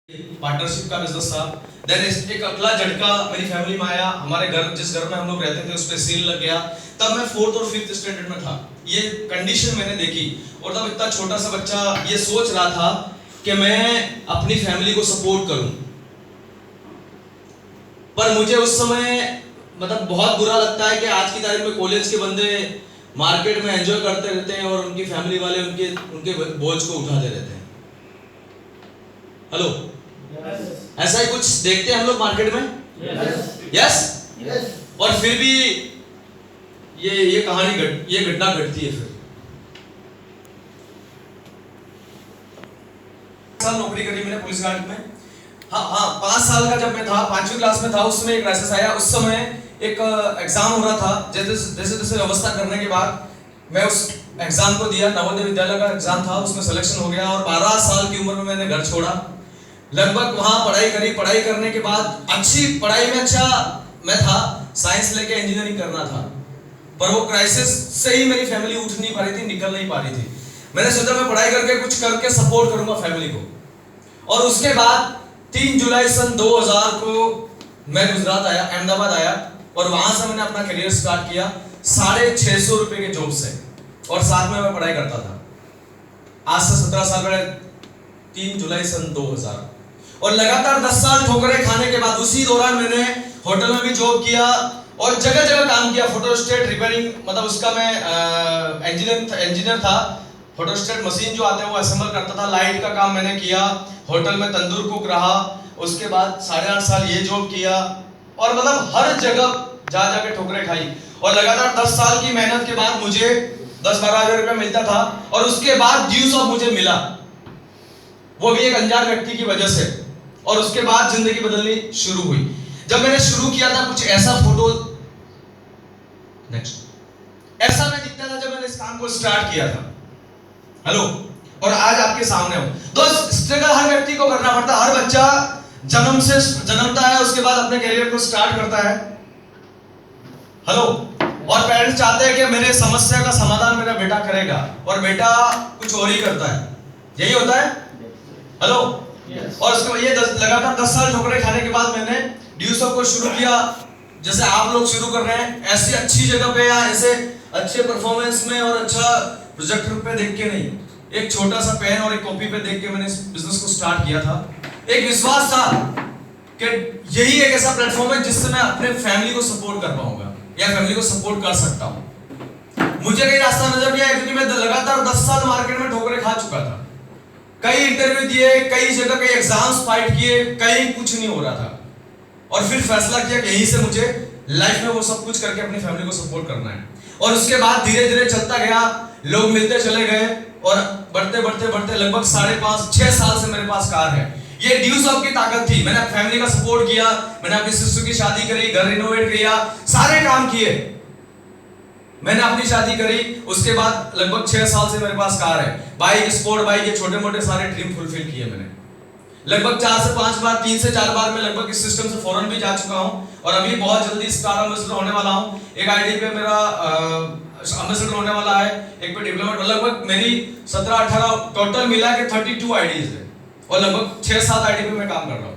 Partnership का business था। Then एक अगला झटका मेरी फैमिली में आया। हमारे घर, जिस घर में हम लोग रहते थे, उस पे सील लग गया। तब मैं 4th और 5th स्टैंडर्ड में था। ये कंडीशन मैंने देखी और तब इतना छोटा सा बच्चा ये सोच रहा था कि मैं अपनी फैमिली को सपोर्ट करूं। पर मुझे उस समय मतलब बहुत बुरा लगता है कि आज की तारीख में कॉलेज के बंदे मार्केट में एंजॉय करते रहते हैं और उनकी फैमिली वाले उनके बोझ को उठाते रहते हैं। हेलो, ऐसा ही कुछ देखते हैं हम लोग मार्केट में। यस। और फिर भी ये कहानी ये घटना घटती है। फिर साल नौकरी करी मैंने पुलिस गार्ड में। हाँ 5 साल का जब मैं था, 5वीं क्लास में था, उस समय एक क्राइसिस आया। उस समय एक एग्जाम हो रहा था। जैसे व्यवस्था करने के बाद मैं उस एग्जाम को दिया। नवोदय विद्यालय का एग्जाम था, उसमें सिलेक्शन हो गया और 12 साल की उम्र में मैंने घर छोड़ा। लगभग वहां पढ़ाई करी। पढ़ाई करने के बाद अच्छी पढ़ाई में अच्छा मैं था, साइंस लेके इंजीनियरिंग करना था। पर वो क्राइसिस से ही मेरी फैमिली उठ नहीं पा रही थी, निकल नहीं पा रही थी। मैंने सोचा मैं पढ़ाई करके कुछ करके सपोर्ट करूंगा फैमिली को। और उसके बाद 3 जुलाई सन 2000 को मैं गुजरात आया, अहमदाबाद आया और वहां से मैंने अपना करियर स्टार्ट किया 650 रुपए के जॉब से। और साथ में मैं पढ़ाई करता था। आज से 17 साल पहले 3 जुलाई सन 2000। और लगातार 10 साल ठोकरें खाने के बाद उसी दौरान मैंने होटल में भी जॉब किया और जगह जगह काम किया। फोटोस्टेट रिपेयरिंग, मतलब उसका मैं इंजीनियर था। फोटोस्टेट मशीन जो आते हैं वो असेंबल करता था। लाइट का काम मैंने किया। होटल में तंदूर कुक रहा। उसके बाद 8.5 साल ये जॉब किया और मतलब हर जगह जा जाके ठोकरें खाई। और लगातार 10 साल की मेहनत के बाद मुझे 10-12 हजार रुपया मिलता था। और उसके बाद ड्यूज ऑफ मुझे मिला, वो भी एक अनजान व्यक्ति की वजह से। और उसके बाद जिंदगी बदलनी शुरू हुई। जब मैंने शुरू किया था कुछ ऐसा फोटो, नेक्स्ट, ऐसा मैं दिखता था जब मैंने इस काम को स्टार्ट किया था। हेलो, और आज आपके सामने हूं। दोस्त, स्ट्रगल हर व्यक्ति को करना पड़ता है। हर बच्चा जन्मता है, उसके बाद अपने करियर को स्टार्ट करता है। हेलो, और पेरेंट्स चाहते हैं कि मेरे समस्या का समाधान मेरा बेटा करेगा और बेटा कुछ और ही करता है। यही होता है। हेलो, और उसके ये लगातार 10 साल ठोकरें खाने के बाद मैंने ड्यूज ऑफ को शुरू किया। जैसे आप लोग शुरू कर रहे हैं, ऐसी अच्छी जगह पे या ऐसे अच्छे परफॉर्मेंस में और अच्छा प्रोजेक्टर पे देख के नहीं, एक छोटा सा पेन और एक कॉपी पे देख के मैंने इस बिजनेस को स्टार्ट किया था। एक विश्वास था कि यही एक ऐसा प्लेटफॉर्म है जिससे मैं अपने फैमिली को सपोर्ट कर पाऊंगा या फैमिली को सपोर्ट कर सकता हूं। मुझे कहीं रास्ता नजर नहीं आया क्योंकि मैं लगातार 10 साल मार्केट में ठोकरें खा चुका था। कई इंटरव्यू दिए, कई जगह कई एग्जाम्स फाइट किए, कहीं कुछ नहीं हो रहा था। और फिर फैसला किया कि यहीं से मुझे लाइफ में वो सब कुछ करके अपनी फैमिली को सपोर्ट करना है। और उसके बाद धीरे धीरे चलता गया, लोग मिलते चले गए और बढ़ते बढ़ते बढ़ते लगभग 5.5-6 साल से मेरे पास कार है। ये ड्यूज ऑफ की ताकत थी। मैंने फैमिली का सपोर्ट किया, मैंने अपनी सिस्टर की शादी करी, घर रिनोवेट किया, सारे काम किए। मैंने अपनी शादी करी, उसके बाद लगभग 6 साल से मेरे पास कार है। बाइक, स्पोर्ट बाइक, ये छोटे मोटे सारे ड्रीम फुलफिल किए मैंने। लगभग 4 से 5 बार, 3 से 4 बार मैं लगभग इस सिस्टम से फॉरेन भी जा चुका हूं और अभी बहुत जल्दी स्टार एम्बेसडर होने वाला हूं। एक आईडी पे मेरा एम्बेसडर होने वाला है, एक पे डिप्लोमेट। लगभग मेरी 17-18 टोटल मिला के 32 आईडीज है और लगभग 6-7 आईडी पे मैं काम कर रहा हूं।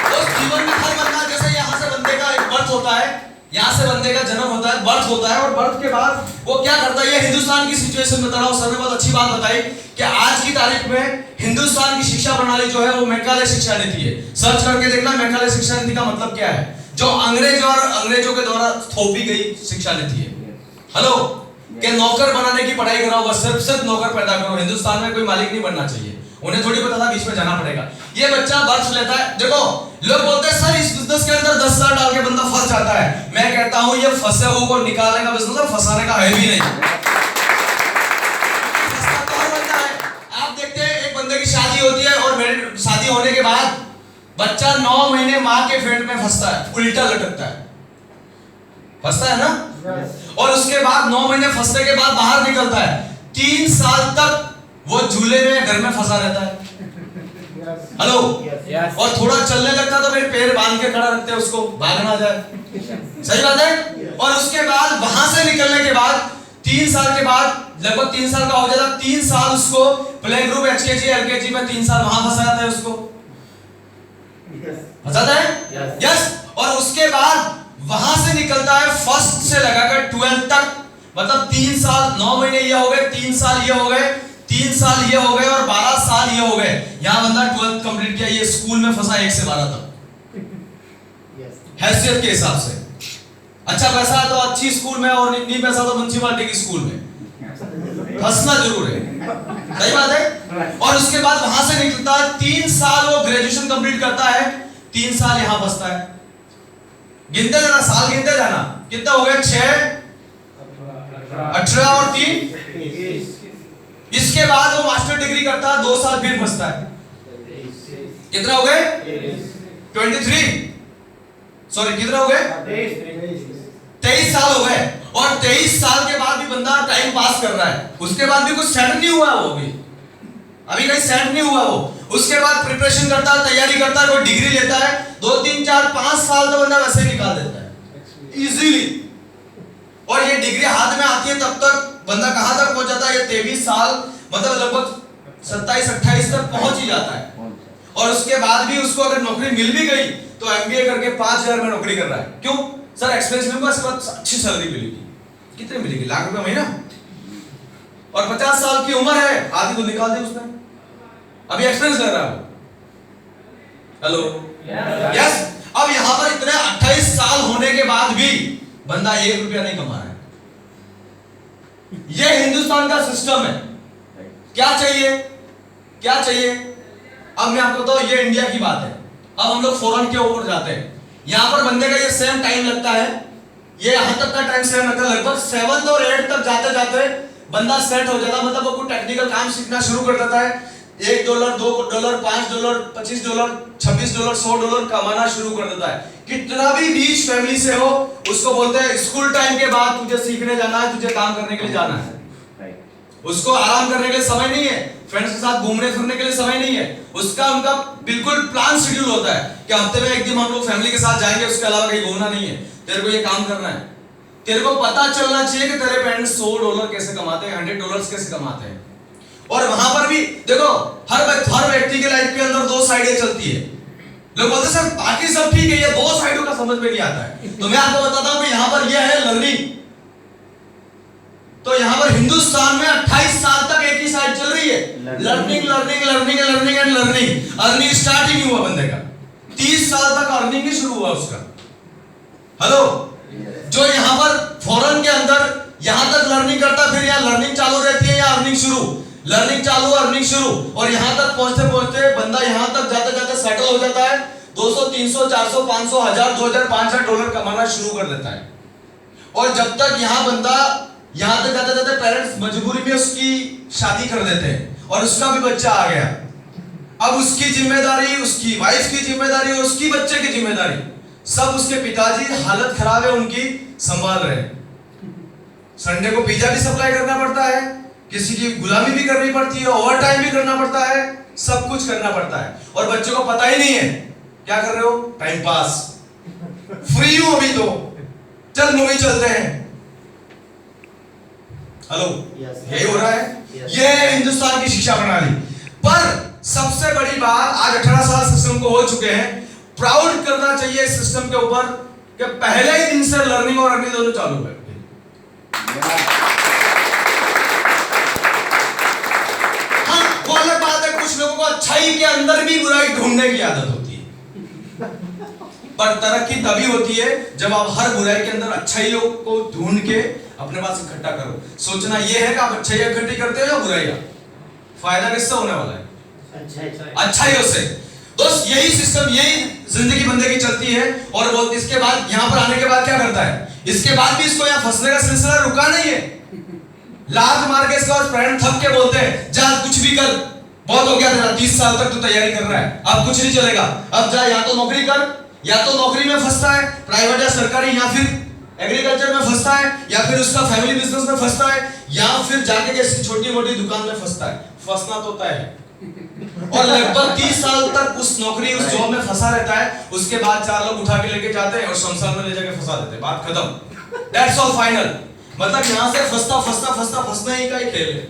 तो जीवन में हर बंदा, जैसे यहाँ से बंदे का एक बर्थ होता है, यहाँ से बंदे का जन्म होता है, बर्थ होता है, और बर्थ के बाद वो क्या करता है, ये हिंदुस्तान की सिचुएशन बता रहा हूँ। सर ने बहुत अच्छी बात बताई कि आज की तारीख में हिंदुस्तान की शिक्षा प्रणाली जो है वो मैकाले शिक्षा नीति है। सर्च करके देखना मैकाले शिक्षा नीति का मतलब क्या है, जो अंग्रेजों के द्वारा थोपी गई शिक्षा नीति है। हेलो, कि नौकर बनाने की पढ़ाई कराओ, बस सिर्फ नौकर पैदा करो। हिंदुस्तान में कोई मालिक नहीं बनना चाहिए। उन्हें थोड़ी पता था बीच में जाना पड़ेगा। ये बच्चा बर्थ लेता है। देखो, लोग बोलते हैं सर इस बिजनेस के अंदर 10 साल डाल के बंदा फंस जाता है। मैं कहता हूं ये फंसे हुए को निकालने का बिजनेस है, फंसाने का है भी नहीं। आप देखते हैं एक बंदे की शादी होती है और मेरी शादी होने के बाद बच्चा 9 महीने मां के पेट में फंसता है, उल्टा लटकता है, फंसता है ना। और उसके बाद 9 महीने फंसने के बाद बाहर निकलता है। 3 साल तक वो झूले में घर में फंसा रहता है। हेलो, और थोड़ा चलने लगता तो मेरे पैर बांध के खड़ा रखते हैं उसको, भाग ना जाए। सही बात है। और उसके बाद वहां से निकलने के बाद 3 साल के बाद लगभग 3 साल का हो जाता है, 3 साल उसको प्ले ग्रुप, HKG, LKG में 3 साल वहां फंसा जाता है, उसको फंसाता है यस। और उसके बाद वहां से निकलता है फर्स्ट से लगाकर 12th तक, मतलब 3 साल 9 महीने ये हो गए, 3 साल ये हो गए, 3 साल ये हो गए और 12 साल ये हो गए। यहां बंदा 12th कंप्लीट किया, ये स्कूल में फंसा 1 से 12 तक हैसियत के हिसाब से। अच्छा पैसा है तो अच्छी स्कूल में, और नहीं पैसा तो म्युनिसिपालिटी की स्कूल में फंसना जरूर है, सही बात है। और उसके बाद वहां से निकलता है, 3 साल वो ग्रेजुएशन कंप्लीट करता है, 3 साल यहां फंसता है। गिनते जाना, साल गिनते जाना, कितना हो गया 6 18 और 3। इसके बाद वो मास्टर डिग्री करता है, 2 साल फिर फंसता है, कितना हो गए 23, सॉरी कितना हो गए 23 साल हो गए। और 23 साल के बाद भी बंदा टाइम पास कर रहा है, उसके बाद भी कुछ सेट नहीं हुआ वो, अभी कहीं सेट नहीं हुआ वो। उसके बाद प्रिपरेशन करता है, तैयारी करता है, कोई डिग्री लेता है, 2 3 4 5 साल तो बंदा वैसे ही निकाल देता है इजीली। और ये डिग्री हाथ में आती है तब तक बंदा कहां तक पहुंच जाता है, ये 23 साल मतलब लगभग 27 28 तक पहुंच ही जाता है। और उसके बाद भी उसको अगर नौकरी मिल भी गई तो MBA करके 5000 में नौकरी कर रहा है। क्यों सर, एक्सपीरियंस मिलूंगा, इसके बाद अच्छी सैलरी मिलेगी। कितने मिलेगी, लाख रुपए महीना, और 50 साल की उम्र है, आधी तो निकाल दी उसने, अभी एक्सपीरियंस ले रहा है। Hello yes. अब यहां पर इतने 28 साल होने के बाद भी बंदा 1 रुपया नहीं कमा रहा है। ये हिंदुस्तान का सिस्टम है। क्या चाहिए, क्या चाहिए? अब मैं आपको बताऊं, ये इंडिया की बात है। अब हम लोग फॉरेन के ऊपर जाते हैं। यहां पर बंदे का ये सेम टाइम लगता है, ये यहां तक का टाइम सेम लगता है, लगभग 7 और 8 तक जाते जाते बंदा सेट हो जाता है। मतलब वो कोई टेक्निकल काम सीखना शुरू कर देता है, $1 $2 $5 $25 $26 $100 कमाना शुरू कर देता है। कितना भी रीच फैमिली से हो, उसको बोलते हैं स्कूल टाइम के बाद तुझे सीखने जाना है, तुझे काम करने के लिए जाना है। उसको आराम करने के लिए समय नहीं है, फ्रेंड्स के साथ घूमने फिरने के लिए समय नहीं है। उसका उनका बिल्कुल प्लान शेड्यूल होता है कि हफ्ते में 1 दिन हम लोग फैमिली के साथ जाएंगे, उसके अलावा कहीं घूमना नहीं है। तेरे को ये काम करना है, तेरे को पता चलना चाहिए कि तेरे पेरेंट्स $100 कैसे कमाते हैं, $100 कैसे कमाते हैं। और वहां पर भी देखो, हर व्यक्ति के लाइफ के अंदर 2 साइडें चलती है। लोग बोलते सर बाकी सब ठीक है, ये 2 साइडों का समझ में नहीं आता है। तो मैं आपको बताता हूं कि यहां पर ये है लर्निंग। तो यहां पर हिंदुस्तान में 28 साल तक एक ही साइड चल रही है, learning learning learning learning and learning. Earning start ही नहीं हुआ बंदे का, 30 साल तक अर्निंग नहीं शुरू हुआ उसका। हेलो, जो यहां पर फॉरेन के अंदर यहां तक लर्निंग करता, फिर यहां लर्निंग चालू रहती है या अर्निंग शुरू, लर्निंग चालू अर्निंग शुरू, और यहां तक पहुंचते पहुंचते बंदा यहां तक जाते जाते सेटल हो जाता है, 200 300 400 500 1000 2000 $5000 कमाना शुरू कर देता है। और जब तक यहां बंदा यहां तक जाते जाते पेरेंट्स मजबूरी में उसकी शादी कर देते हैं, और उसका भी बच्चा आ गया। अब उसकी जिम्मेदारी, उसकी वाइफ की जिम्मेदारी और उसकी बच्चे की जिम्मेदारी सब उसके पिताजी, हालत खराब है उनकी, संभाल रहे हैं। संडे को पिज्जा भी सप्लाई करना पड़ता है, किसी की गुलामी भी करनी पड़ती है, ओवर टाइम भी करना पड़ता है, सब कुछ करना पड़ता है। और बच्चों को पता ही नहीं है क्या कर रहे हो, टाइम पास, फ्री हूं अभी तो चल मूवी चलते हैं। हेलो, यही हो रहा है। ये है हिंदुस्तान की शिक्षा प्रणाली। पर सबसे बड़ी बात, आज 18 साल सिस्टम को हो चुके हैं, प्राउड करना चाहिए इस सिस्टम के ऊपर कि पहले ही दिन से लर्निंग और अर्निंग दोनों चालू है। हाँ, वो अलग बात है, कुछ लोगों को अच्छाई के अंदर भी बुराई ढूंढने की आदत होती है। पर तरक्की तभी होती है जब आप हर बुराई के अंदर अच्छाइयों को ढूंढ के अपने पास इकट्ठा करो। सोचना यह है कि आप अच्छाइयां इकट्ठी करते हो या बुराइयां, फायदा किससे होने वाला है, अच्छाइयों से। दोस्त, यही सिस्टम, यही जिंदगी बंदे की चलती है। और वो इसके बाद यहां पर आने के बाद क्या करता है, इसके बाद भी इसको यहां फंसने का सिलसिला रुका नहीं है। लात मार के इसके बाद पेरेंट थक के बोलते हैं जा कुछ भी कर, बहुत हो गया तेरा, 30 साल तक तू तैयारी कर रहा है, अब कुछ नहीं चलेगा, अब जा या तो नौकरी कर, या तो नौकरी में फंसता है प्राइवेट या सरकारी, या फिर एग्रीकल्चर में फंसता है, या फिर उसका फैमिली बिजनेस में फंसता है, या फिर जाके किसी छोटी मोटी दुकान में फंसता है। फंसना तो तय है। और लगभग 30 साल तक उस नौकरी, उस जॉब में फंसा रहता है। उसके बाद 4 लोग उठा के लेके जाते हैं और शमशान में ले जाके फंसा देते हैं, बात खत्म, दैट्स ऑल फाइनल। मतलब यहाँ से फंसना ही का ही खेल है।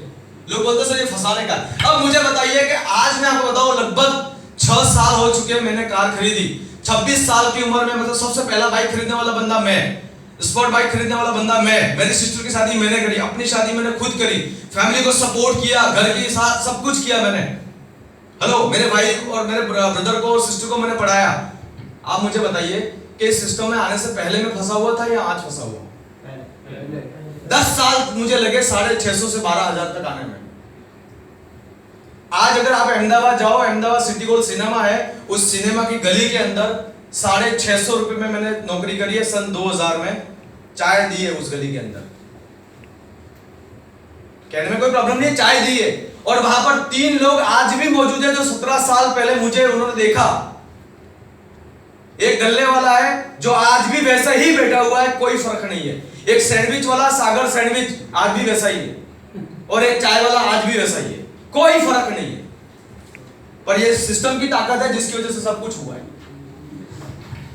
लोग बोलते सर ये फंसाने का। अब मुझे बताइए कि आज मैं आपको बताऊं लगभग 6 साल हो चुके हैं मैंने कार खरीदी। 26 साल की उम्र में मतलब सबसे पहला बाइक खरीदने वाला बंदा मैं, स्पोर्ट बाइक खरीदने वाला बंदा मैं। मेरी सिस्टर की शादी मैंने करी, अपनी शादी मैंने खुद करी, फैमिली को सपोर्ट किया, घर के साथ सब कुछ किया मैंने। हेलो, मेरे भाई और मेरे ब्रदर को और सिस्टर को मैंने पढ़ाया। आप मुझे बताइए कि इस सिस्टम में आने से पहले मैं फंसा हुआ था या आज फंसा हुआ? 10 साल मुझे लगे 650 से 12,000 तक आने में। आज अगर आप अहमदाबाद जाओ, अहमदाबाद सिटी गोल्ड सिनेमा है, उस सिनेमा की गली के अंदर 650 रुपए में मैंने नौकरी करी है। सन 2000 में चाय दी है उस गली के अंदर, कहने में कोई प्रॉब्लम नहीं है, चाय दी है। और वहां पर 3 लोग आज भी मौजूद है जो 17 साल पहले मुझे उन्होंने देखा। एक गल्ले वाला है जो आज भी वैसा ही बैठा हुआ है, कोई फर्क नहीं है। एक सैंडविच वाला, सागर सैंडविच, आज भी वैसा ही है। और एक चाय वाला आज भी वैसा ही है, कोई फर्क नहीं है। पर ये सिस्टम की ताकत है जिसकी वजह से सब कुछ हुआ है।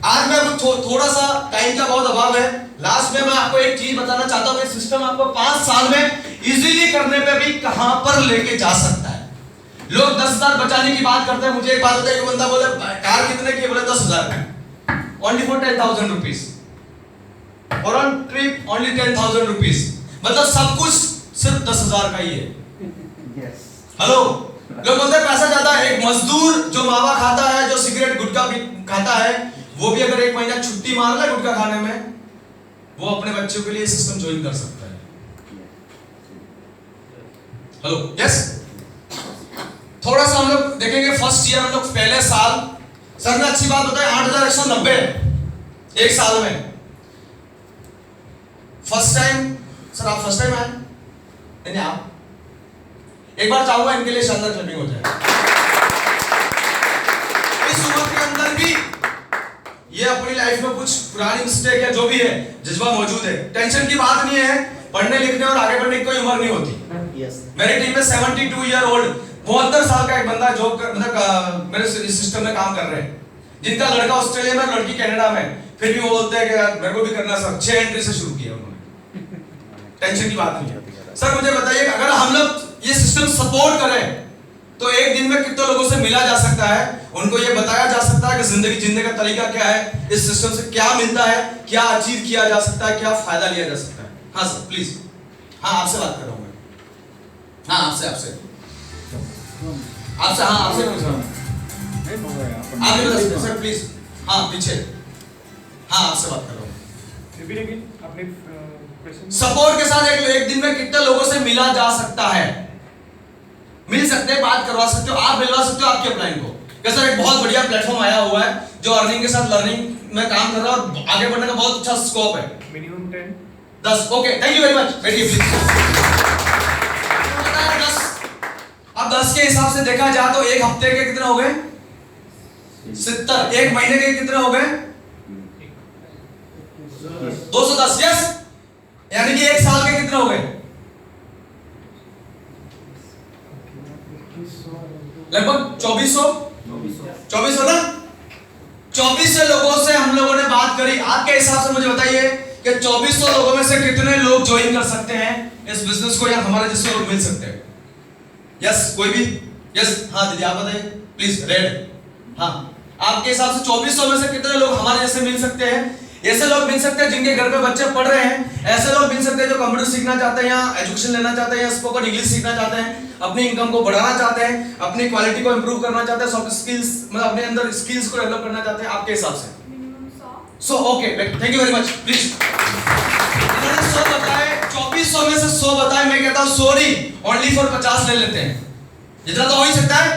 आज मैं थोड़ा सा टाइम का बहुत अभाव है, लास्ट में मैं आपको एक चीज बताना चाहता हूं कि सिस्टम आपको 5 साल में इजीली करने पे भी कहां पर लेके जा सकता है। लोग 10,000 बचाने की बात करते हैं। मुझे एक बात होता है कि बंदा बोले कार कितने की, बोले 10,000 ओनली फॉर 10,000 रुपीज, और ऑन ट्रिप ओनली 10,000 रुपीज, मतलब सब कुछ सिर्फ 10,000 का ही है। हेलो, लोग बोलते हैं पैसा ज्यादा है। एक मजदूर जो मावा खाता है, जो सिगरेट गुटखा भी खाता है, वो भी अगर 1 महीना छुट्टी मार ले गुटखा खाने में, वो अपने बच्चों के लिए सिस्टम ज्वाइन कर सकता है। Hello, yes. थोड़ा सा हम लोग देखेंगे फर्स्ट ईयर, हम लोग पहले साल, सर ने अच्छी बात बताई, 8,190 एक साल में। फर्स्ट टाइम, सर आप फर्स्ट टाइम आए? नहीं, आप एक बार चाहूंगा इनके लिए शानदार क्लैपिंग हो जाए। इस उम्र के अंदर भी ये अपनी लाइफ में कुछ पुरानी मिस्टेक या जो भी है, जज्बा मौजूद है। टेंशन की बात नहीं है, पढ़ने लिखने और आगे बढ़ने की कोई उम्र नहीं होती। मेरी टीम में 72 ईयर ओल्ड 72 साल का एक बंदा जॉब मतलब मेरे सिस्टम में काम कर रहे हैं, जिनका लड़का ऑस्ट्रेलिया में, लड़की कनाडा में, फिर भी वो बोलते हैं कि मेरे को भी करना सर। 6 एंट्री से शुरू किया उन्होंने। टेंशन की बात नहीं है। सर मुझे बताइए, अगर हम लोग ये सिस्टम सपोर्ट करें तो एक दिन में कितने लोगों से मिला जा सकता है, उनको ये बताया जा सकता है कि जिंदगी जीने का तरीका क्या है, इस सिस्टम से क्या मिलता है, क्या अचीव किया जा सकता है, क्या फायदा लिया जा सकता है। हाँ सर प्लीज। हाँ, आपसे बात कर रहा हूं मैं। हाँ, आपसे हाँ, आपसे आप बता सकते सर प्लीज। हाँ, पीछे। हाँ, आपसे बात कर रहा हूँ। सपोर्ट के साथ एक दिन में कितने लोगों से मिला जा सकता है? मिल सकते हैं, बात करवा सकते हो, आप मिलवा सकते हो आपके अपलाइन को। क्या सर, एक बहुत बढ़िया प्लेटफॉर्म आया हुआ है जो अर्निंग के साथ लर्निंग में काम कर रहा है और आगे बढ़ने का बहुत अच्छा स्कोप है। Minimum 10। Okay, thank you very much. बैठिए प्लीज। 10। अब 10 के हिसाब से देखा जाए तो एक हफ्ते के कितने हो गए? 70। एक महीने के कितने हो गए? 210। यस, यानी कि एक साल के कितने हो गए? लगभग 2400 ना। 2400 लोगों से हम लोगों ने बात करी। आपके हिसाब से मुझे बताइए कि 2400 लोगों में से कितने लोग ज्वाइन कर सकते हैं इस बिजनेस को, या हमारे जैसे लोग मिल सकते हैं? यस, कोई भी? यस। हाँ दीदी आप बताइए प्लीज। रेड। हाँ, आपके हिसाब से 2400 में से कितने लोग हमारे जैसे मिल सकते हैं? ऐसे लोग मिल सकते हैं जिनके घर पे बच्चे पढ़ रहे हैं, ऐसे लोग मिल सकते हैं जो कंप्यूटर सीखना चाहते हैं या एजुकेशन लेना चाहते हैं या स्पोकन इंग्लिश सीखना चाहते हैं, अपनी इनकम को बढ़ाना चाहते हैं, अपनी क्वालिटी को इंप्रूव करना चाहते हैं, सॉफ्ट स्किल्स मतलब अपने अंदर स्किल्स को डेवलप करना चाहते हैं। आपके हिसाब से minimum 100। Okay, thank you very much. Please. इन्होंने 100 बताए, 2400 में से 100 बताए। मैं कहता हूं सॉरी, ओनली फॉर 50 ले लेते हैं। इतना तो हो ही सकता है।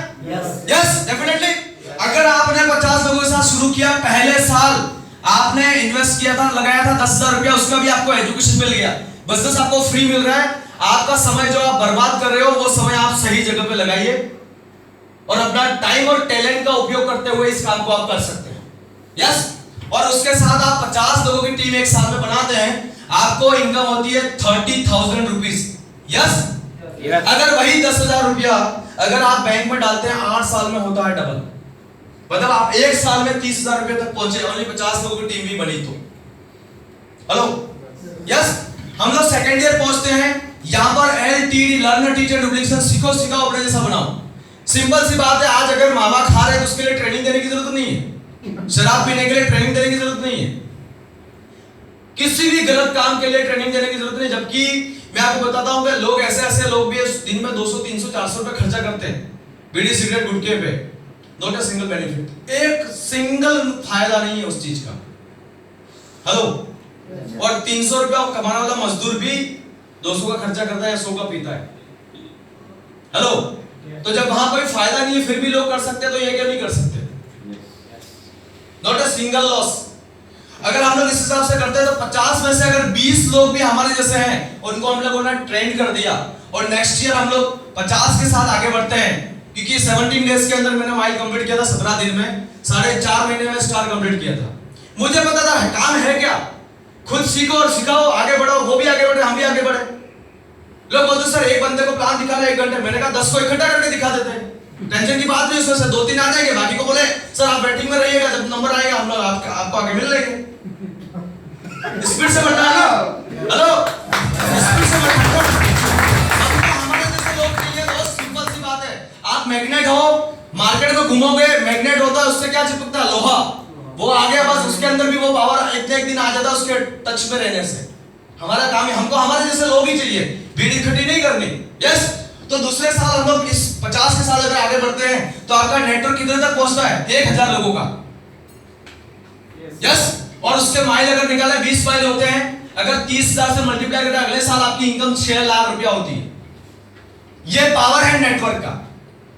Yes, definitely. अगर आपने 50 लोगों के साथ शुरू किया, पहले साल आपने इन्वेस्ट किया था, लगाया था 10,000 रुपया, उसका भी आपको एजुकेशन मिल गया, बिजनेस आपको फ्री मिल रहा है। आपका समय जो आप बर्बाद कर रहे हो वो समय आप सही जगह पे लगाइए और अपना टाइम और टैलेंट का उपयोग करते हुए इस काम को आप कर सकते हैं। यस, और उसके साथ आप 50 लोगों की टीम एक साल में बनाते हैं, आपको इनकम होती है 30,000 रुपीज। यस, अगर वही 10,000 रुपया अगर आप बैंक में डालते हैं, 8 साल में होता है डबल। मतलब आप एक साल में 30,000 रुपए तक पहुंचे, ओनली 50 लोगों की टीम भी बनी तो। Hello, yes. हम लोग सेकेंड ईयर पहुंचते हैं, यहाँ पर LTD लर्न टीचर डुप्लीकेशन सीखो सिखाओ अपने जैसा बनाओ। सिंपल सी बात है, आज अगर मामा खा रहे हैं तो उसके लिए ट्रेनिंग देने की जरूरत नहीं है, शराब पीने के लिए ट्रेनिंग देने की जरूरत नहीं है, किसी भी गलत काम के लिए ट्रेनिंग देने की जरूरत नहीं। जबकि मैं आपको बताता हूं कि लोग ऐसे लोग भी दिन में 200 300 400 रुपए खर्चा करते हैं बीड़ी सिगरेट गुटखे पे, नॉट अ सिंगल बेनिफिट, एक सिंगल फायदा नहीं है उस चीज का। हेलो, और 300 रुपया कमाने वाला मजदूर भी 200 का खर्चा करता है या 100 का पीता है। हेलो, तो जब वहां कोई फायदा नहीं है फिर भी लोग कर सकते हैं, तो ये क्यों नहीं कर सकते? Not a single loss. अगर हम लोग इस हिसाब से करते हैं तो 50 में से अगर 20 लोग भी हमारे जैसे हैं, उनको हम लोगों ने ट्रेन कर दिया और नेक्स्ट ईयर हम लोग 50 के साथ आगे बढ़ते हैं, क्योंकि 17 डेज के अंदर मैंने माइल कंप्लीट किया था, 17 दिन में, 4.5 महीने में स्टार कंप्लीट किया था। मुझे पता था काम है क्या, खुद सीखो और सिखाओ, आगे बढ़ो, वो भी आगे बढ़े, हम भी आगे बढ़े। लोग बोलते सर एक बंदे को प्लान दिखाना 1 घंटे, मैंने कहा 10 को इकट्ठा करके दिखा देते हैं, टेंशन की बात नहीं, उसमें से 2-3 आ जाएंगे, बाकी को बोले सर आप बैटिंग में रहिएगा, जब नंबर आएगा हम लोग आपको आगे मिल लेंगे। स्पीड से बढ़ना है ना, हेलो, स्पीड से बढ़ना। हमारे जैसे लोग के लिए बहुत सिंपल सी बात है, आप मैग्नेट हो, मार्केट में घूमोगे, मैग्नेट होता है, उससे क्या चिपकता है? लोहा, वो आ गया बस, उसके अंदर भी वो पावर एक दिन आ जाता है उसके टच में रहने से। हमारा काम है, हमको हमारे जैसे लोग ही चाहिए, भीड़ इकट्ठी नहीं करनी। यस, तो दूसरे साल हम लोग इस 50 के साल अगर आगे बढ़ते हैं तो आपका नेटवर्क कितने तक पहुंचता है? 1000 लोगों का। यस, और उसके माइल अगर निकाले 20 माइल होते हैं, अगर 30,000 से मल्टीप्लाई करें अगले साल आपकी इनकम 6 लाख रुपया होती है। ये पावर है नेटवर्क का,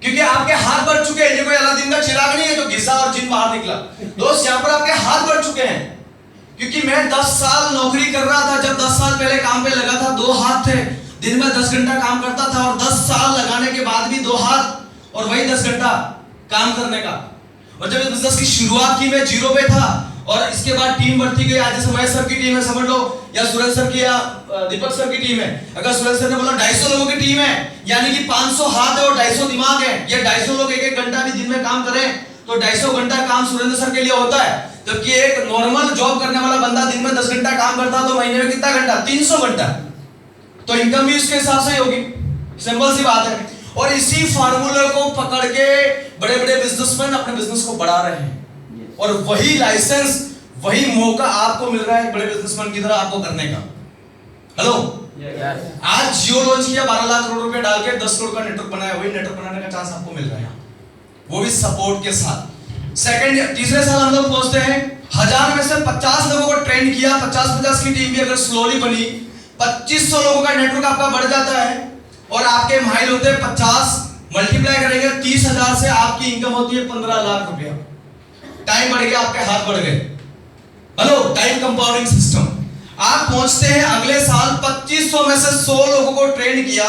क्योंकि आपके हाथ बढ़ चुके हैं। ये कोई अलादीन का चिराग नहीं है जो घिसा और जिन बाहर निकला। दोस्त, यहाँ पर आपके हाथ बढ़ चुके हैं, क्योंकि मैं 10 साल नौकरी कर रहा था। जब 10 साल पहले काम पे लगा था, 2 हाथ थे, दिन में 10 घंटा काम करता था, और 10 साल लगाने के बाद भी 2 हाथ और वही 10 घंटा काम करने का। और जब इस बिजनेस की शुरुआत की, मैं 0 पे था, और इसके बाद टीम बढ़ती गई। आज जैसे महेश सर की टीम है, समझ लो, या सूरज सर की, या दीपक सर की टीम है। अगर सूरज सर ने बोला 250 लोगों की टीम है, यानी कि 500 हाथ है और 250 दिमाग है। ये 250 लोग 1-1 घंटा भी दिन में काम करें तो 250 घंटा काम सुरेंद्र सर के लिए होता है। जबकि एक नॉर्मल जॉब करने वाला बंदा दिन में 10 घंटा काम करता है तो महीने में कितना घंटा? 300 घंटा। तो इनकम भी उसके हिसाब से ही होगी, सिंपल सी बात है। और इसी फार्मूले को पकड़ के बड़े बड़े बिजनेसमैन अपने बिजनेस को बढ़ा रहे हैं, और वही लाइसेंस, वही मौका आपको मिल रहा है बड़े बिजनेसमैन की तरह आपको करने का। हेलो, आज जियो लॉन्च किया, 12 लाख करोड़ रुपए डाल के 10 करोड़ का नेटवर्क बनाया, वही नेटवर्क बनाने का चांस आपको मिल रहा है, वो भी सपोर्ट के साथ। तीसरे साल हम लोग पहुंचते हैं, 1000 में से 50 लोगों को ट्रेन किया, 50-50 की टीम भी अगर स्लोली बनी, 2500 लोगों का नेटवर्क आपका बढ़ जाता है, और आपके माइल होते हैं 50, मल्टीप्लाई करेंगे 30,000 से आपकी इनकम होती है 15 लाख रुपया। टाइम बढ़ गया, आपके हाथ बढ़ गए। Hello, time compounding system. आप पहुंचते हैं अगले साल, 2500 में से 100 लोगों को ट्रेन किया,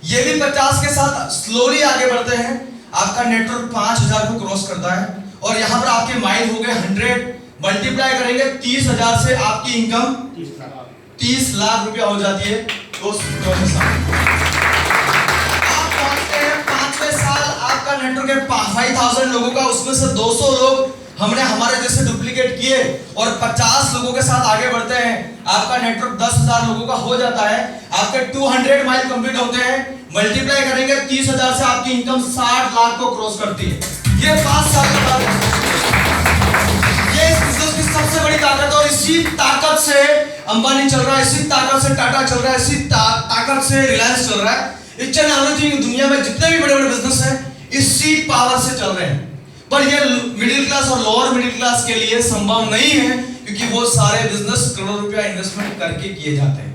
ये भी 50 के साथ स्लोली आगे बढ़ते हैं, आपका नेटवर्क 5000 को क्रॉस करता है, और यहां पर आपके माइल हो गए 100, मल्टीप्लाई करेंगे 30,000 से आपकी इनकम 30 लाख रुपया हो जाती है। आप पहुंचते हैं 5वें साल, आपका नेटवर्क है 5000 लोगों का, उसमें से 200 लोग हमने हमारे जैसे डुप्लीकेट किए, और 50 लोगों के साथ आगे बढ़ते हैं, आपका नेटवर्क 10,000 लोगों का हो जाता है। आपके 200 माइल कंप्लीट होते हैं, मल्टीप्लाई करेंगे 30,000 से आपकी इनकम 60 लाख को क्रॉस करती है। ये 5 साल के बाद, ये इस बिजनेस की सबसे बड़ी ताकत है, और इसी ताकत से अंबानी चल रहा है, इसी ताकत से टाटा चल रहा है, इसी ताकत से रिलायंस चल रहा है। इच एंड एवरीथिंग, दुनिया में जितने भी बड़े बड़े बिजनेस हैं इसी पावर से चल रहे हैं। पर ये मिडिल क्लास और लोअर मिडिल क्लास के लिए संभव नहीं है, क्योंकि वो सारे बिजनेस करोड़ रुपया इन्वेस्टमेंट करके किए जाते हैं।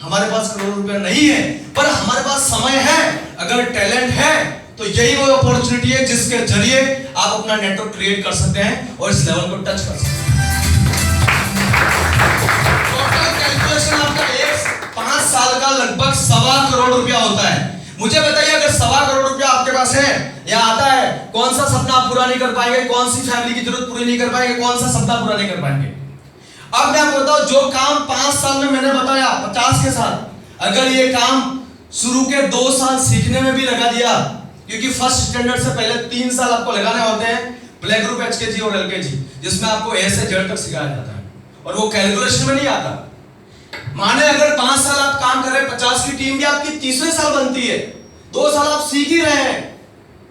हमारे पास करोड़ रुपया नहीं है, पर हमारे पास समय है, अगर टैलेंट है तो यही वो अपॉर्चुनिटी है जिसके जरिए आप अपना नेटवर्क क्रिएट कर सकते हैं और इस लेवल को टच कर सकते हैं। टोटल कैलकुलेशन आपका 5 साल का लगभग 1.25 करोड़ रुपया होता है। मुझे बताइए, अगर 1.25 करोड़ रुपया आपके पास है या आता है, कौन सा सपना आप पूरा नहीं कर पाएंगे? कौन सी फैमिली की जरूरत पूरी नहीं कर पाएंगे? कौन सा सपना पूरा नहीं कर पाएंगे? अब मैं आपको बताऊं, जो काम 5 साल में मैंने बताया 50 के साथ, अगर ये काम शुरू के 2 साल सीखने में भी लगा दिया, क्योंकि फर्स्ट स्टैंडर्ड से पहले 3 साल आपको लगाने होते हैं, प्ले ग्रुप, HKG और LKG, जिसमें आपको A से Z तक सिखाया जाता है, और वो कैलकुलेशन में नहीं आता। माने अगर 5 साल आप काम कर रहे हैं, 50 की टीम भी आपकी तीसरे साल बनती है, 2 साल आप सीख ही रहे हैं,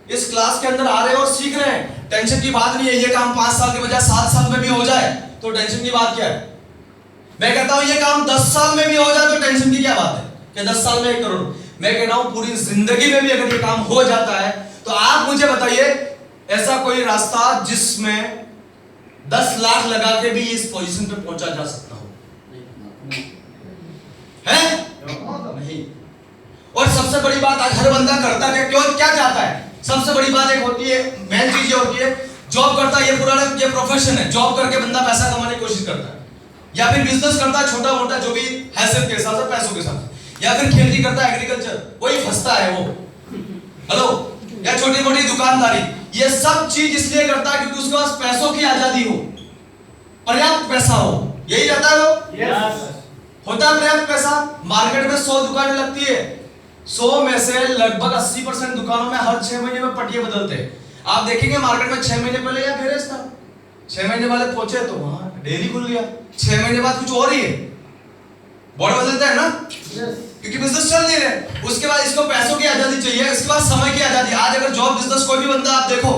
इस क्लास के अंदर आ रहे हैं और सीख रहे हैं, टेंशन की बात नहीं है। ये काम 5 साल के बजाय 7 साल में भी हो जाए तो टेंशन की बात क्या है? मैं कहता हूं ये काम 10 साल में भी हो जाए तो टेंशन की क्या बात है कि 10 साल में 1 करोड़। मैं कह रहा हूं पूरी जिंदगी में भी अगर ये काम हो जाता है तो आप मुझे बताइए ऐसा कोई रास्ता जिसमें 10 लाख लगा के भी इस पोजीशन पे पहुंचा जा सकता हो है? नहीं। और सबसे बड़ी बात आज हर बंदा करता है क्यों, क्या चाहता है? सबसे बड़ी बात एक होती है, मेन चीज ये होती है, जॉब करता है, ये पुराना ये प्रोफेशन है, जॉब करके बंदा पैसा कमाने की कोशिश करता है, या फिर बिजनेस करता है छोटा मोटा जो भी हैसियत के हिसाब से पैसों के साथ, या फिर खेती करता है एग्रीकल्चर, वही फंसता है वो। हेलो, या छोटी मोटी दुकानदारी, ये सब चीज इसलिए करता है क्योंकि उसके पास पैसों की आजादी हो, पर्याप्त पैसा हो, यही रहता है वो। yes. होता है पर्याप्त पैसा। मार्केट में 100 दुकानें लगती है, 100 में से लगभग 80% दुकानों में हर 6 महीने में पटिए बदलते हैं। आप देखेंगे मार्केट में 6 महीने पहले या गैरेज था, 6 महीने वाले पहुंचे तो वहां डेयरी खुल गया, 6 महीने बाद कुछ और ही है, बॉर्ड बदलता है ना, क्योंकि बिजनेस चल नहीं रहे। उसके बाद इसको पैसों की आजादी चाहिए, इसके बाद समय की आजादी। आज अगर जॉब बिजनेस कोई भी बंदा आप देखो,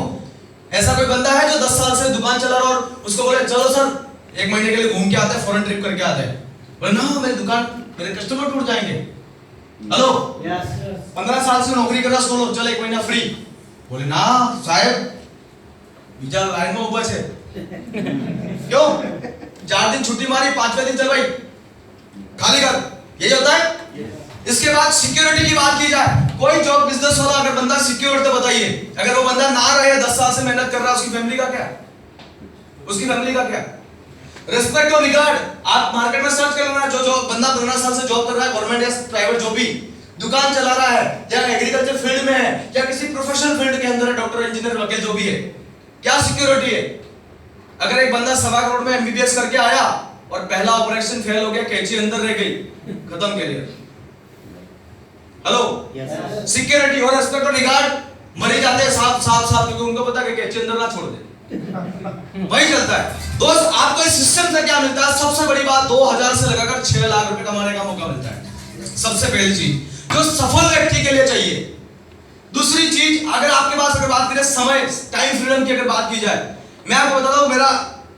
ऐसा कोई बंदा है जो 10 साल से दुकान चला रहा और उसको बोले चलो सर 1 महीने के लिए घूम के आते हैं, फॉरेन ट्रिप करके आते हैं, बोले ना मेरी दुकान, मेरे कस्टमर टूट जाएंगे। हेलो, 15 साल से नौकरी कर रहा, सोलो चल 1 महीना फ्री, बोले ना साहब वीजा लाइन में ऊपर से क्यों, 4 दिन छुट्टी मारी, 5वें दिन चल भाई खाली कर, यही होता है। इसके बाद सिक्योरिटी की बात की जाए, कोई जॉब बिजनेस वाला अगर बंदा सिक्योर तो बताइए, अगर वो बंदा ना रहे, 10 साल से मेहनत कर रहा है, उसकी फैमिली का क्या, उसकी फैमिली का क्या? रिस्पेक्ट और रिगार्ड, आप मार्केट में सर्च कर लेना, जो बंदा 15 साल से जॉब कर रहा है, गवर्नमेंट या प्राइवेट जॉब भी, दुकान चला रहा है, या एग्रीकल्चर फील्ड में है, या किसी प्रोफेशनल फील्ड के अंदर है, डॉक्टर इंजीनियर वकील जो भी है, क्या सिक्योरिटी है? अगर एक बंदा 1.25 करोड़ में एमबीबीएस करके आया और पहला ऑपरेशन फेल हो गया, कैंची अंदर रह गई, खत्म करियर। हेलो, सिक्योरिटी और रिस्पेक्ट और रिगार्ड, मरे जाते हैं साफ क्योंकि उनको पता है कि कैंची अंदर ना छोड़ दे, वही चलता है। दोस्त, आपको इस सिस्टम से क्या मिलता है? सबसे बड़ी बात, 2000 से लगाकर 6 लाख रुपए कमाने का मौका मिलता है। सबसे पहली चीज जो सफल व्यक्ति के लिए चाहिए। दूसरी चीज, अगर आपके पास अगर बात करें समय, टाइम फ्रीडम की अगर बात की जाए, मैं आपको बताता हूं, मेरा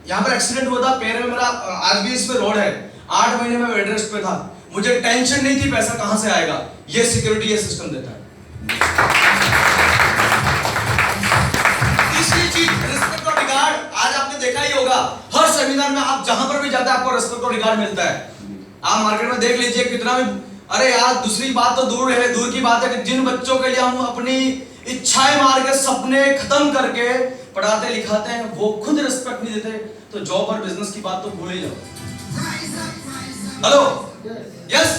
यहाँ पर एक्सीडेंट हुआ था, पैर में मेरा आज भी इस पे रोड है, 8 महीने में बेड रेस्ट पे था, मुझे टेंशन नहीं थी पैसा कहां से आएगा, ये सिक्योरिटी ये सिस्टम देता है। तीसरी चीज रिस्पेक्ट और रिगार्ड, आज आपने देखा ही होगा हर सेमिनार में आप जहां पर भी जाते हैं आपको रिस्पेक्ट और रिगार्ड मिलता है। आप मार्केट में देख लीजिए कितना भी, अरे यार दूसरी बात तो दूर है, दूर की बात है कि जिन बच्चों के लिए हम अपनी इच्छाएं मार के सपने खत्म करके पढ़ाते लिखाते हैं, वो खुद रिस्पेक्ट नहीं देते, तो जॉब और बिजनेस की बात तो भूल ही जाओ। हेलो, यस,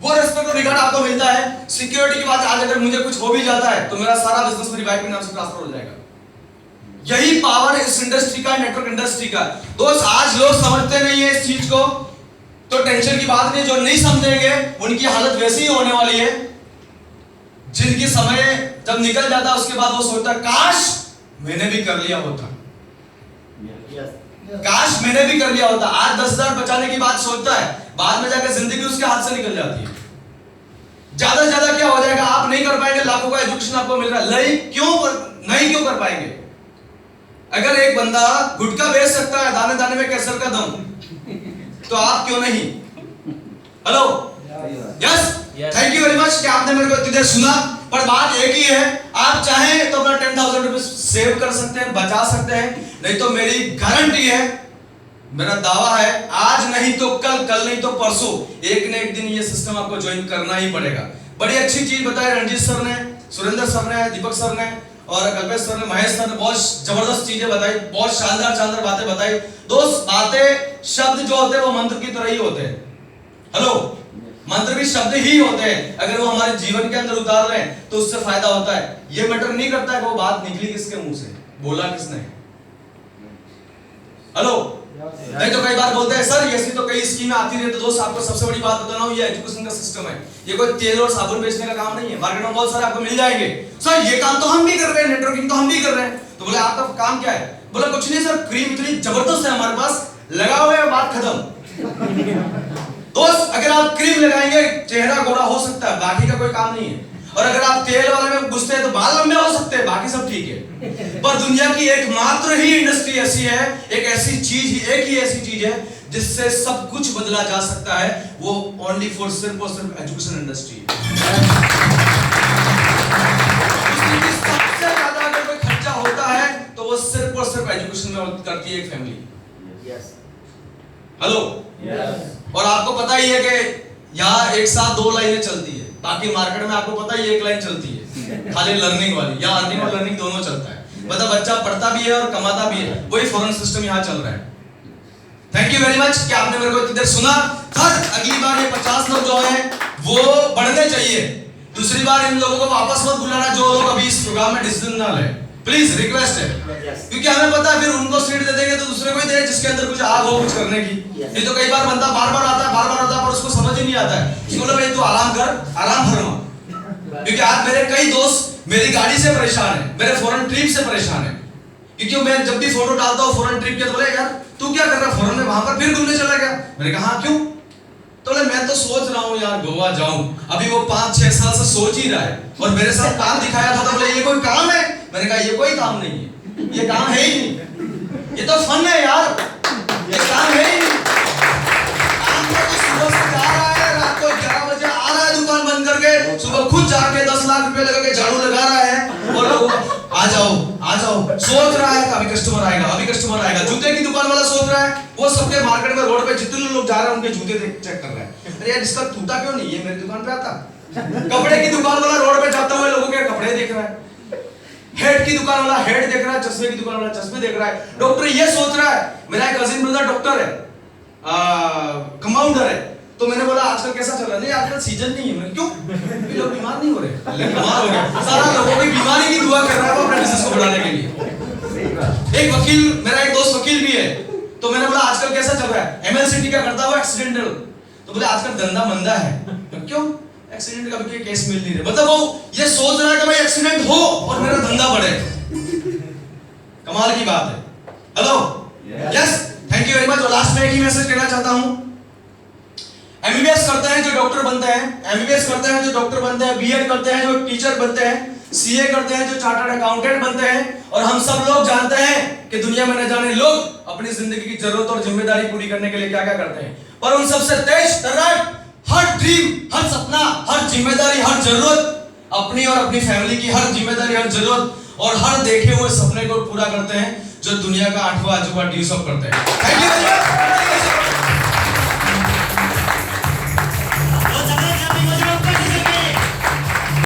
वो रिस्पेक्ट और रिगार्ड आपको मिलता है। सिक्योरिटी की बात, आज अगर मुझे कुछ हो भी जाता है तो मेरा सारा बिजनेस मेरी वाइफ के नाम से ट्रांसफर हो जाएगा। यही पावर इस इंडस्ट्री का, नेटवर्क इंडस्ट्री का। दोस्त, आज लोग समझते नहीं है इस चीज को, तो टेंशन की बात नहीं, जो नहीं समझेंगे उनकी हालत वैसी ही होने वाली है। जिनकी समय जब निकल जाता है उसके बाद वो सोचता है काश मैंने भी कर लिया होता, काश मैंने भी कर लिया होता। आज 10,000 बचाने की बात सोचता है, बाद में जाकर जिंदगी उसके हाथ से निकल जाती है। ज्यादा से ज्यादा क्या हो जाएगा, आप नहीं कर पाएंगे, लाखों का एजुकेशन आपको मिल रहा है, नहीं क्यों कर पाएंगे? अगर एक बंदा गुटखा बेच सकता है दाने दाने में केसर का दम, तो आप क्यों नहीं? Hello, yes, thank you very much कि आपने मेरे को इतनी देर सुना। पर बात एक ही है, आप चाहें तो अपना 10,000 रुपए सेव कर सकते हैं, बचा सकते हैं, नहीं तो मेरी गारंटी है, मेरा दावा है, आज नहीं तो कल, कल नहीं तो परसों, एक न एक दिन ये सिस्टम आपको ज्वाइन करना ही पड़ेगा। बड़ी अच्छी चीज बताई रणजीत सर ने, सुरेंद्र सर ने, दीपक सर ने और कल्पेश सर ने, महेश सर ने बहुत जबरदस्त चीजें बताई, बहुत शानदार बातें बताई। दोस्त, बातें, शब्द जो होते हैं वो मंत्र की तरह ही होते हैं। हेलो, मंत्र भी शब्द ही होते हैं, अगर वो हमारे जीवन के अंदर उतार लें तो उससे फायदा होता है। ये मैटर नहीं करता है कि वो बात निकली किसके मुंह से, बोला किसने। हेलो, नहीं तो कई बार बोलते हैं सर ऐसी तो कई स्कीमें आती रहती है। दोस्त, आपको सबसे बड़ी बात बता रहा हूं, ये एजुकेशन का सिस्टम है, ये कोई तेल और साबुन बेचने का काम नहीं है। मार्केट में बहुत सारे आपको मिल जाएंगे, सर ये काम तो हम भी कर रहे हैं, नेटवर्किंग तो हम भी कर रहे हैं, तो बोले आपका काम क्या है? बोला कुछ नहीं सर, क्रीम इतनी जबरदस्त है हमारे पास, लगा हुआ है, बात खत्म। दोस्त अगर आप क्रीम लगाएंगे चेहरा गोरा हो सकता है, बाकी का कोई काम नहीं है। और अगर आप तेल वाले में घुसते हैं तो बाल लंबे हो सकते हैं, बाकी सब ठीक है। पर दुनिया की एकमात्र ही इंडस्ट्री ऐसी है, एक ऐसी चीज है जिससे सब कुछ बदला जा सकता है, वो ओनली फॉर सिर्फ और सिर्फ एजुकेशन इंडस्ट्री है। सबसे ज्यादा अगर कोई खर्चा होता है तो वो सिर्फ और सिर्फ एजुकेशन में करती है एक फैमिली। हेलो। और आपको पता ही है कि यहाँ एक साथ 2 लाइनें चलती है, बाकी मार्केट में आपको पता ही 1 लाइन चलती है खाली लर्निंग वाली। यहाँ अर्निंग और लर्निंग दोनों चलता है, मतलब बच्चा पढ़ता भी है और कमाता भी है। वही फॉरेन सिस्टम यहाँ चल रहा है। थैंक यू वेरी मच कि आपने मेरे को इतनी देर सुना। अगली बार ये 50 लोग जो हैं वो बढ़ने चाहिए। दूसरी बार इन लोगों को वापस मत बुलाना जो लोग अभी इस प्रोग्राम में डिसीजन ना ले, प्लीज रिक्वेस्ट है। क्योंकि हमें पता है फिर उनको सीट दे देंगे तो दूसरे को ही दे जिसके अंदर कुछ आग हो कुछ करने की। नहीं तो कई बार बंदा बार बार आता है पर उसको समझ ही नहीं आता है। उसको बोला भाई तू आराम कर, आराम फरमा। क्योंकि आज मेरे कई दोस्त मेरी गाड़ी से परेशान है, मेरे फॉरेन ट्रिप से परेशान है। क्योंकि मैं जब भी फोटो डालता हूँ फॉरेन ट्रिप के तो बोले यार तू क्या कर रहा है फॉरेन में, वहां पर फिर घूमने चला गया। मैंने कहा हाँ क्यों? तो मैं तो सोच रहा हूँ यार गोवा जाऊं। अभी वो 5-6 साल से सोच ही रहा है और मेरे साथ काम दिखाया था तो बोले ये कोई काम है? मैंने कहा ये कोई काम नहीं है, ये काम है ही नहीं, ये तो फन है यार, ये काम है ही नहीं। काम तो सुबह से जा रहा है, रात को 11 बजे आ रहा है दुकान बंद करके, सुबह खुद जाके 10 लाख रुपए लगा के झाड़ू लगा रहा है और लोगों आ जाओ सोच रहा है अभी कस्टमर आएगा। जूते की दुकान वाला सोच रहा है वो सबके मार्केट में रोड पे जितने लोग जा रहे हैं उनके जूते चेक कर रहा है। अरे यार इसका टूटा क्यों नहीं, ये मेरी दुकान पे आता। कपड़े की दुकान वाला रोड पे जाते हुए लोगों के कपड़े देख रहा है, हेड की दुकान वाला हेड देख रहा है, चश्मे की दुकान वाला चश्मे देख रहा है। डॉक्टर ये सोच रहा है, मेरा एक कजिन ब्रदर डॉक्टर है, कंपाउंडर है। तो मैंने बोला आजकल कैसा चल रहा है? नहीं आजकल सीजन नहीं है। मैंने क्यों? ये लोग बीमार नहीं हो रहे, बीमार हो गए सारा लोगों की बीमारी की दुआ कर रहा है वो अपने बिजनेस को बढ़ाने के लिए। एक वकील, मेरा एक दोस्त वकील भी है, तो मैंने बोला आजकल कैसा चल रहा है? एमएलसीटी का करता हुआ एक्सीडेंटल। तो बोले आजकल धंधा मंदा है। क्यों? एक्सीडेंट का भी केस मिल नहीं रहे। मतलब वो ये सोच रहा है कि भाई एक्सीडेंट हो और मेरा धंधा बढ़े। कमाल की बात है। Hello, yes, thank you very much. और लास्ट में एक ही मैसेज कहना चाहता हूं, एमबीबीएस करते हैं जो डॉक्टर बनते हैं, एमबीबीएस करते हैं जो डॉक्टर बनते हैं, बीएड करते हैं जो टीचर बनते हैं, सीए करते हैं जो चार्टर्ड अकाउंटेंट बनते हैं। और हम सब लोग जानते हैं कि दुनिया में न जाने लोग अपनी जिंदगी की जरूरत और जिम्मेदारी पूरी करने के लिए क्या क्या करते हैं। पर उन सबसे तेज तर्राट हर ड्रीम, हर सपना, हर जिम्मेदारी, हर जरूरत, अपनी और अपनी फैमिली की हर जिम्मेदारी, हर जरूरत और हर देखे हुए सपने को पूरा करते हैं जो दुनिया का 8वां अजूबा ड्यूसअप करते हैं। Thank you.